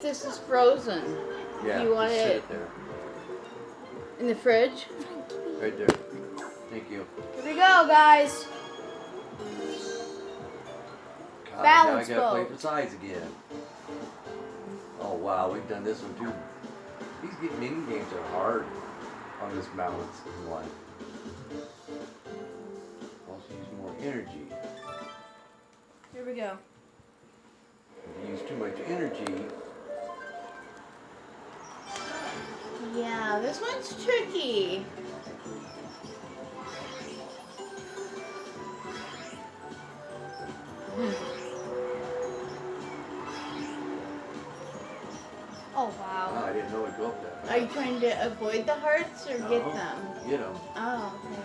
This is frozen. Yeah, You want just sit it there. in the fridge? Right there. Thank you. Here we go, guys. God, Balance now I gotta play boat. for size again. Oh wow, we've done this one too. These mini games are hard on this balance one. Also use more energy. Here we go. If you use too much energy, Yeah, this one's tricky. Oh, wow. I didn't know it'd go up that Are fast. you trying to avoid the hearts or get No. them? Get them. Oh, okay.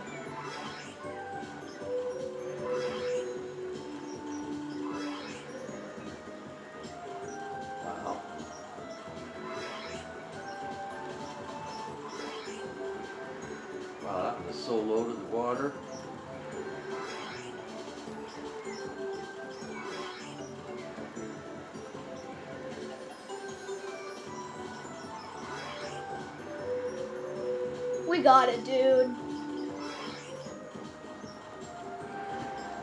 Wow. Wow, that was so low to the water. We got it, dude.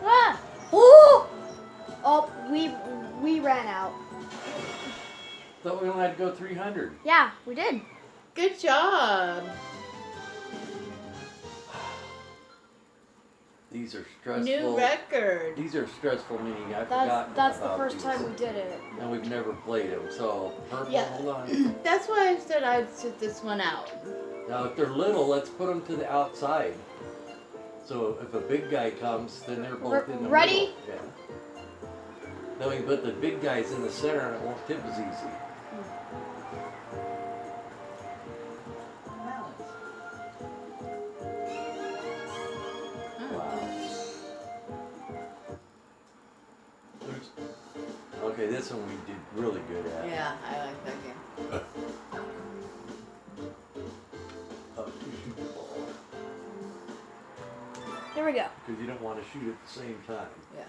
Ah! Oh! Oh, we ran out. Thought we only had to go 300. Yeah, we did. Good job. These are stressful. New record. These are stressful meaning I forgot That's the about first these. time we did it. And we've never played them, so purple, Yeah. hold on. That's why I said I'd sit this one out. Now if they're little, let's put them to the outside. So if a big guy comes, then they're both in the Ready? middle. Yeah. Then we can put the big guys in the center and it won't tip as easy. Wow. Okay, this one we did really good at. Yeah, I like that game. To shoot the ball. Here we go. Because you don't want to shoot at the same time. Yeah.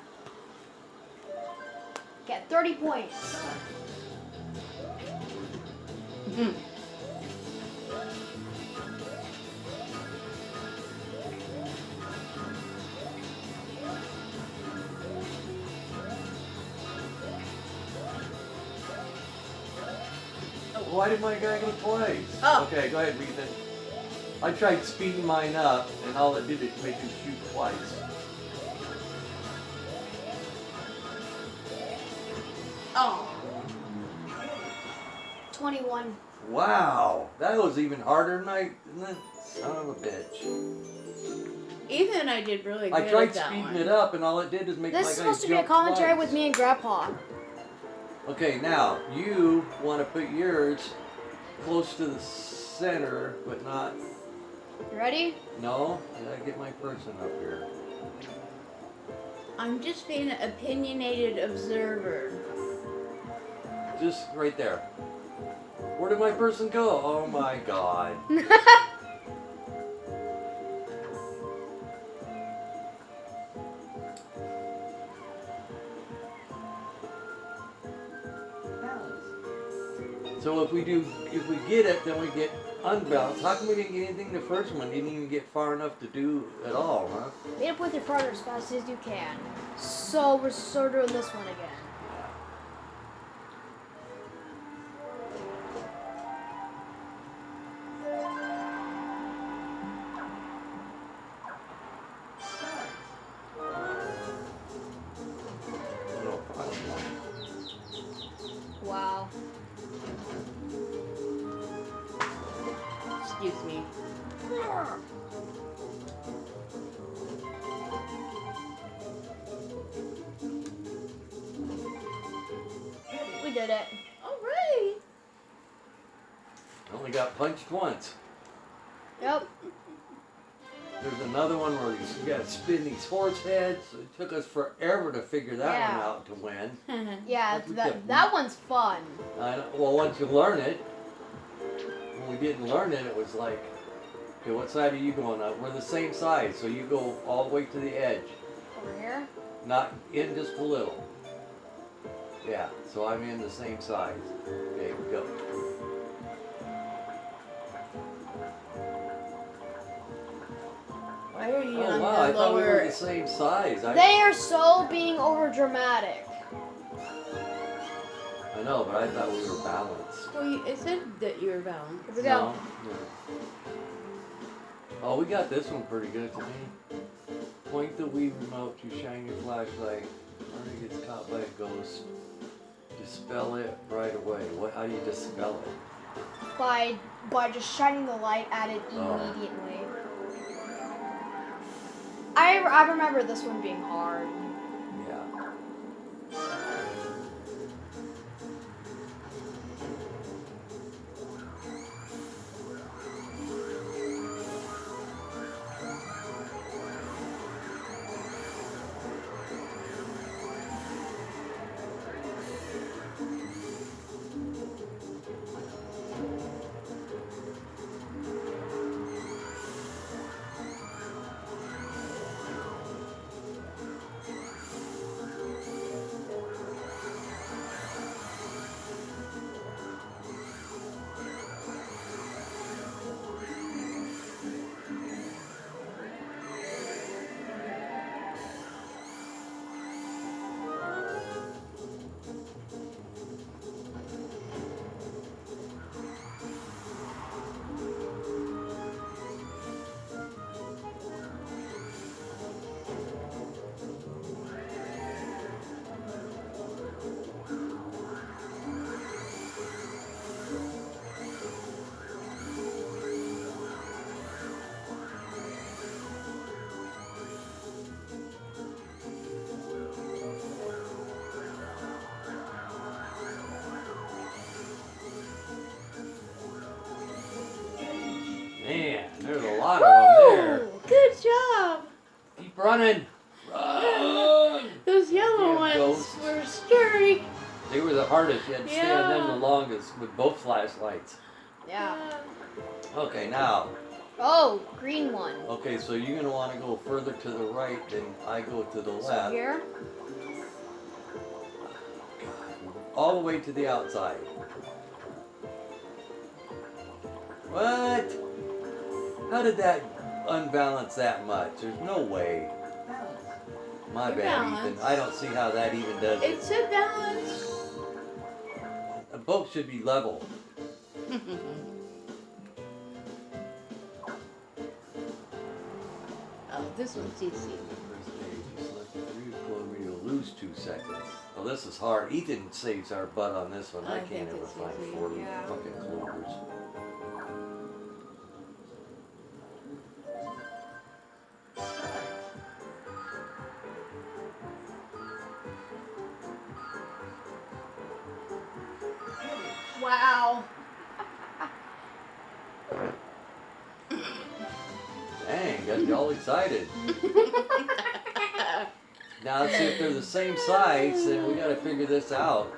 Get 30 points. Why did my guy go twice? Oh. Okay, go ahead, read that. I tried speeding mine up, and all it did is make him shoot twice. Oh. 21. Wow, that was even harder than I. Son of a bitch. Ethan and I did really good I tried at that speeding one. it up, and all it did is make This my is guy supposed to be a jump commentary twice. with me and Grandpa. Okay, now you want to put yours close to the center, but not. You ready? No, I gotta get my person up here. I'm just being an opinionated observer. Just right there. Where did my person go? Oh my god. So if we get it, then we get unbalanced. How come we didn't get anything the first one? Didn't even get far enough to do at all, huh? Meet up with your partner as fast as you can. So we're sort of doing this one again. No, I don't know. Wow. Excuse me. We did it. All right. I only got punched once. Yep. There's another one where you got to spin these horse heads. It took us forever to figure that one Yeah. out to win. Yeah, That's that one's fun. Well, once you learn it, when we didn't learn it, it was like, okay, what side are you going on? We're the same side, so you go all the way to the edge, Over here. not in just a little. Yeah, so I'm in the same size. Okay, go. Why are you Oh on wow, the I thought we were lower? the same size. They are so being over dramatic. I know, but I thought we were balanced. Well, it said that you were balanced. Here we go. No. Oh, we got this one pretty good today. Point the Wii remote to shine your flashlight. Marty gets caught by a ghost. Dispel it right away. What? How do you dispel it? By just shining the light at it Oh. immediately. I remember this one being hard. Yeah. Man, there's a lot of them there. Woo! Good job. Keep running. Run! Those yellow Damn ones ghosts. were scary. They were the hardest. You had to stay on them Yeah. the longest with both flashlights. Yeah. Okay, now. Oh, green one. Okay, so you're going to want to go further to the right than I go to the So left. here. All the way to the outside. What? How did that unbalance that much? There's no way. My You're bad, balanced. Ethan. I don't see how that even does it. It's a balance. Both should be level. Oh, this one's easy. First page, you select the 3 kilometer, you'll lose 2 seconds. Oh, this is hard. Ethan saves our butt on this one. I I can't think ever it's find easy, 40 yeah. fucking clovers. Wow. Dang, got you all excited. Now let's see if they're the same size, then we gotta figure this out.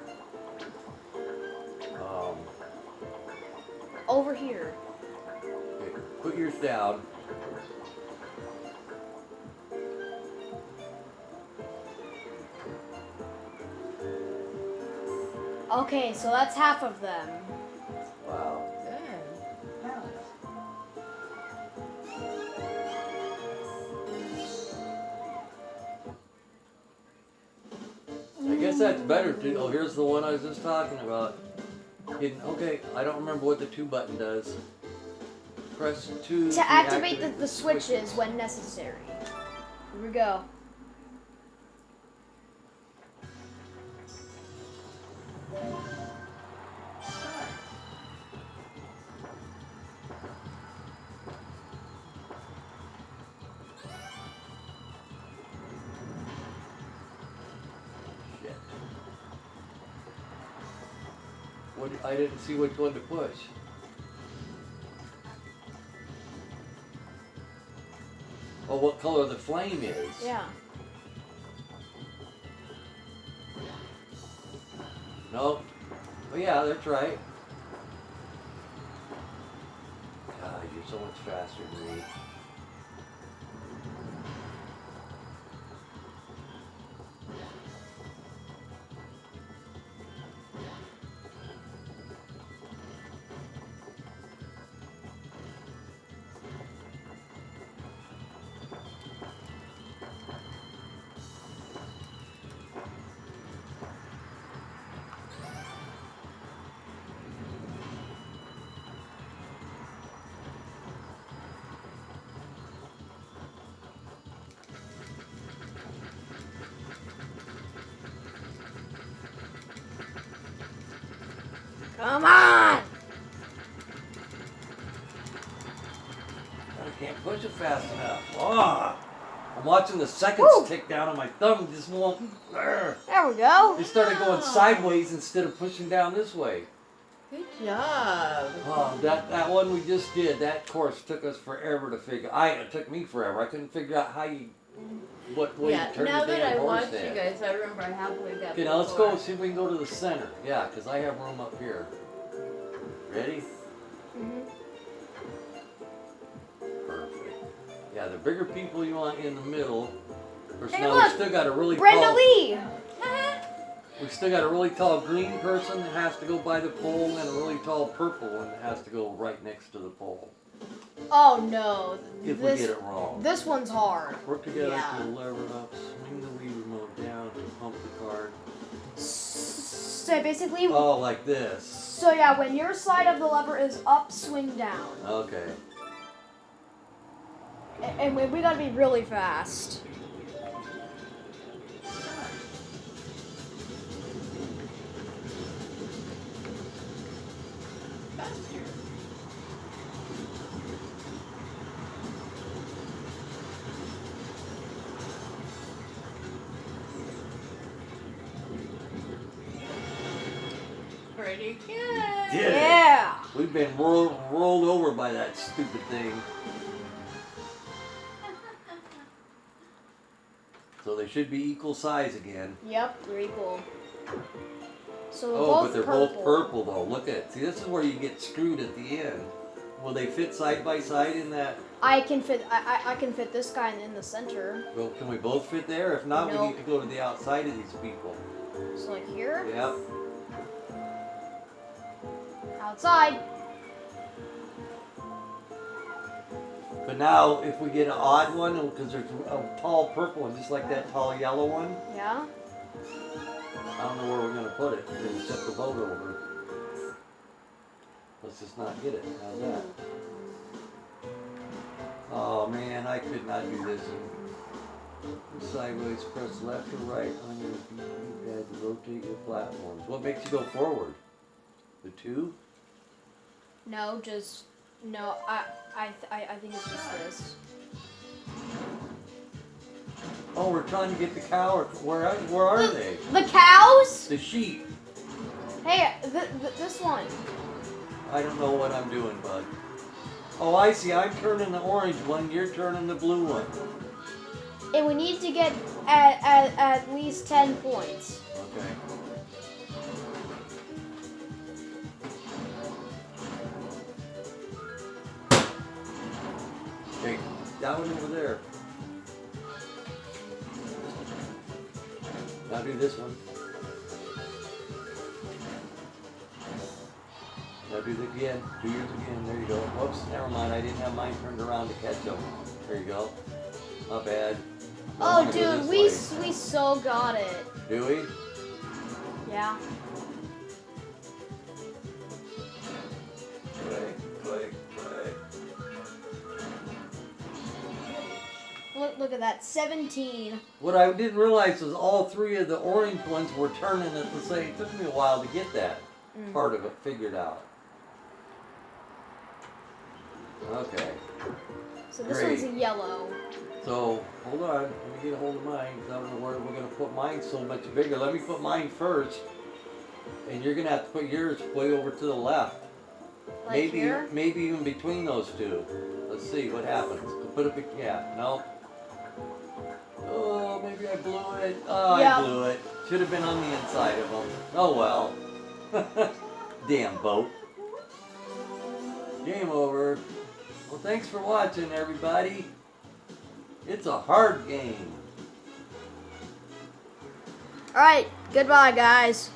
Over here. Okay, put yours down. Okay, so that's half of them. Wow. Good. I guess that's better too. Oh, here's the one I was just talking about. Hidden. Okay, I don't remember what the 2 button does. Press 2 To activate the switches when necessary. Here we go. Shit. What? I didn't see which one to push. Oh, what color the flame is? Yeah. No. Oh yeah, that's right. God, you're so much faster than me. Come on! I can't push it fast enough. Oh, I'm watching the seconds Woo. tick down on my thumb. Just won't. Urgh. There we go. It started going sideways instead of pushing down this way. Good job. Oh, that one we just did, that course took us forever to figure. It took me forever. I couldn't figure out how you, what way Yeah, you turn now the that damn I horse watched you head. guys, I remember I halfway got Okay, now let's go see if we can go to the center. Yeah, because I have room up here. Ready? Mhm. Perfect. Yeah, the bigger people you want in the middle. Of course, Hey, now look, we still got a really Brenda tall. Lee! We still got a really tall green person that has to go by the pole, and a really tall purple one that has to go right next to the pole. Oh no. If we get it wrong. This one's hard. Work together Yeah. to lever up, swing the Wii remote down to pump the card. So basically, Oh, like this. so yeah, when your side of the lever is up, swing down. Okay. And we gotta be really fast. Faster. Pretty good. Did it. Yeah. We've been rolled over by that stupid thing. So they should be equal size again. Yep, they're equal. So we're Oh, both but they're purple. both purple though. Look at it. See, this is where you get screwed at the end. Will they fit side by side in that? I can fit. I can fit this guy in the center. Well, can we both fit there? If not, we Nope. need to go to the outside of these people. So like here, Yep. outside. But now, if we get an odd one, because there's a tall purple one, just like that tall yellow one, Yeah. I don't know where we're going to put it. We're going to tip the boat over. Let's just not get it. How's that? Oh man, I could not do this. Sideways, press left or right on your D-pad to rotate your platforms. What makes you go forward? The two? No, just no. I think it's just this. Oh, we're trying to get the cow. Or where are they? The cows? The sheep. Hey, this one. I don't know what I'm doing, bud. Oh, I see. I'm turning the orange one. You're turning the blue one. And we need to get at least 10 points. Okay. Okay, down over there. Now do this one. Now do it again. Do yours again. There you go. Whoops, never mind. I didn't have mine turned around to catch up. There you go. Not bad. Now Oh, I'm gonna go dude, this way. we so got it. Do we? Yeah. Click, click, click. Look at that, 17. What I didn't realize was all three of the orange ones were turning at the same. It took me a while to get that part of it figured out. Okay. So this Great. one's a yellow. So, hold on. Let me get a hold of mine. 'Cause I don't know where we're going to put mine so much bigger. Let me put mine first. And you're going to have to put yours way over to the left. Like maybe here? maybe even between those two. Let's see what happens. Put it, yeah, no. Oh, maybe I blew it. Oh, Yeah. I blew it. Should have been on the inside of them. Oh well. Damn boat. Game over. Well, thanks for watching, everybody. It's a hard game. Alright, goodbye, guys.